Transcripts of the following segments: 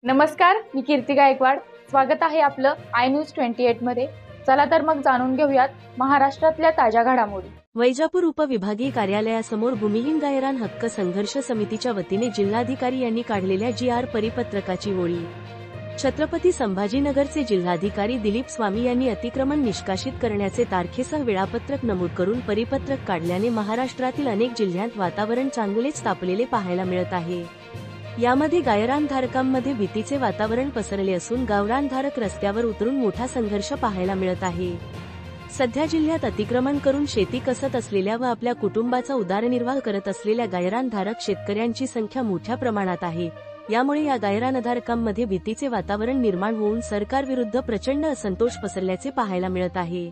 नमस्कार, मी कीर्ती गायकवाड। स्वागत आहे आपलं आय न्यूज 28 मध्ये। चला तर मग जाणून घेऊयात महाराष्ट्रातल्या ताज्या घडामोडी। वैजापूर उपविभागीय कार्यालयासमोर भूमिहीन गायरान हक्क संघर्ष समितीच्या वतीने जिल्हाधिकारी यांनी काढलेल्या जी.आर. परिपत्रकाची ओळी। छत्रपती संभाजीनगरचे जिल्हाधिकारी दिलीप स्वामी यांनी अतिक्रमण निष्कासित करण्याचे तारखेसह वेळापत्रक नमूद करून परिपत्रक काढल्याने महाराष्ट्रातील अनेक जिल्ह्यांत वातावरण चांगलेच तापलेले पाहायला मिळत आहे। यामध्ये गायरानधारकांमध्ये भीतीचे वातावरण पसरले असून गावरानधारक रस्त्यावर उतरून मोठा संघर्ष पाहायला मिळत आहे। सध्या जिल्ह्यात अतिक्रमण करून शेती कसत असलेल्या व आपल्या कुटुंबाचा उदरनिर्वाह करत असलेल्या गायरानधारक शेतकऱ्यांची संख्या मोठ्या प्रमाणात आहे। यामुळे या गायरानधारकांमध्ये भीतीचे वातावरण निर्माण होऊन सरकारविरुद्ध प्रचंड असंतोष पसरल्याचे पाहायला मिळत आहे।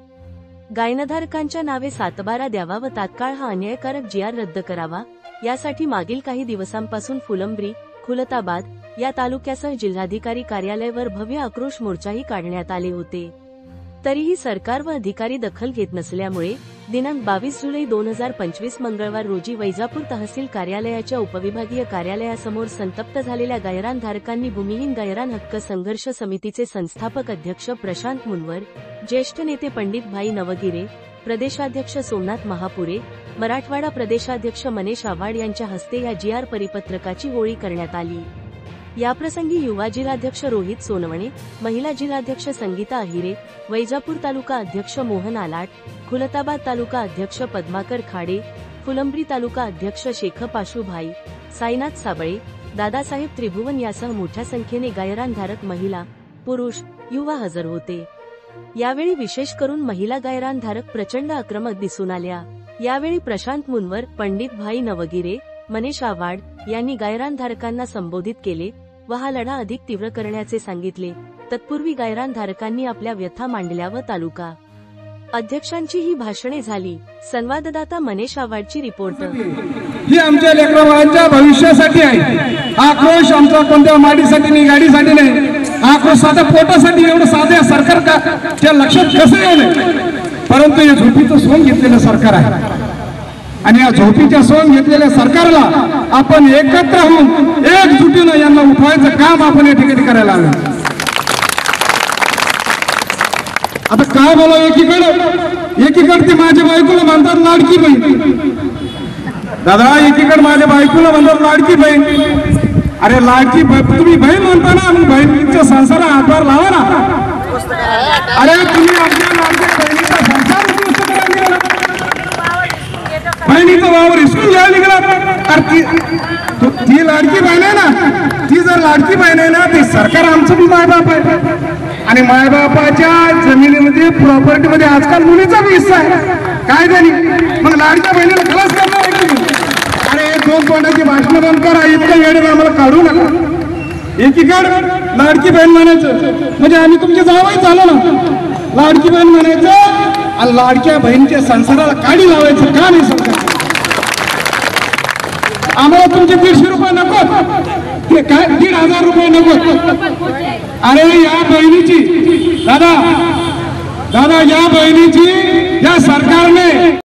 गायनधारकांच्या नावे सातबारा द्यावा व तात्काळ हा अन्यायकारक जी.आर. रद्द करावा, यासाठी मागील काही दिवसांपासून फुलंब्री, खुलताबाद या तालुक्यासह जिल्हाधिकारी कार्यालयावर भव्य आक्रोश मोर्चाही काढण्यात आले होते। तरीही सरकार व अधिकारी दखल घेत नसल्यामुळे दिनांक 22 जुलै 2025 मंगळवार रोजी वैजापूर तहसील कार्यालयाच्या उपविभागीय कार्यालयासमोर संतप्त झालेल्या गायरानधारकांनी भूमिहीन गायरान हक्क संघर्ष समितीचे संस्थापक अध्यक्ष प्रशांत मुनवर, ज्येष्ठ नेते पंडित भाई नवगिरे, प्रदेशाध्यक्ष सोमनाथ महापुरे, मराठवाडा प्रदेशाध्यक्ष मनीष आव्हाड यांच्या हस्ते या जी.आर. परिपत्रकाची होळी करण्यात आली। याप्रसंगी युवा जिल्हाध्यक्ष रोहित सोनवणे, महिला जिल्हाध्यक्ष संगीता अहिरे, वैजापूर तालुका अध्यक्ष मोहन आलाट, खुलताबाद तालुका अध्यक्ष पद्माकर खाडे, फुलंब्री तालुका अध्यक्ष शेख पाशुभाई, साईनाथ साबळे, दादासाहेब त्रिभुवन यासह मोठ्या संख्येने गायरानधारक महिला, पुरुष, युवा हजर होते। यावेळी विशेष करून महिला गायरानधारक प्रचंड आक्रमक दिसून आल्या। यावेळी प्रशांत मुनवर, पंडित भाई नवगिरे, मनीष आव्हाड यांनी गायरानधारकांना संबोधित केले व हा लढा अधिक तीव्र करण्याचे सांगितले। तत्पूर्वी गायरानधारकांनी आपल्या व्यथा मांडल्या व तालुका अध्यक्षांची ही भाषणे झाली। संवाददाता मनीष आव्हाडची रिपोर्ट। ही आमच्या लेकरांच्या भविष्यासाठी आहे। आक्रोश आमचा कोणत्या माडीसाठी नाही, गाडीसाठी नाही, आक्रोश साध्या पोटासाठी। एवढं साध्या सरकारच्या लक्षात कसं येऊ नये, परंतु हे झोपीचं सोंग घेतलेलं सरकार आहे आणि या झोपीच्या सोंग घेतलेल्या सरकारला आपण एकत्र होऊन एकजुटीनं यांना उठवायचं काम आपण या ठिकाणी करायला हवं। आता काय बोला, एकीकडे ते माझ्या बायकोला म्हणतात लाडकी बहीण। दादा, एकीकडे माझ्या बायकोला म्हणतात लाडकी बहीण। अरे लाडकी तुम्ही बहीण म्हणता ना, मग बहिणीच्या संसारात हातभार लावा ना। अरे तुम्ही आपल्या लाडक्या बहिणीचा संसार उद्ध्वस्त करायला निघाला, बहिणीचा वावर हिसकून घ्यायला निघाला। ती लाडकी बहीण आहे ना, ती जर लाडकी बहीण आहे ना, ती सरकार आमचं बी मायबाप आहे आणि मायबापाच्या जमिनीमध्ये प्रॉपर्टीमध्ये आजकाल मुलीचा बी हिस्सा आहे। काय झाली मग लाडक्या बहिणीला खलास करणार आहे की? अरे दोन तोंडाची भाषण बंद करा, इतकं वेळ आम्हाला काढू नका। एकीकडे लाडकी बहीण म्हणायचं म्हणजे आम्ही तुमचे जावई झालो ना, लाडकी बहीण म्हणायचं आणि लाडक्या बहिणीच्या संसाराला काडी लावायचं काम आहे सरकार। आम्हाला तुमचे 150 रुपये नको, ते काय 1500 रुपये नको। अरे या बहिणीची दादा या बहिणीची या सरकारने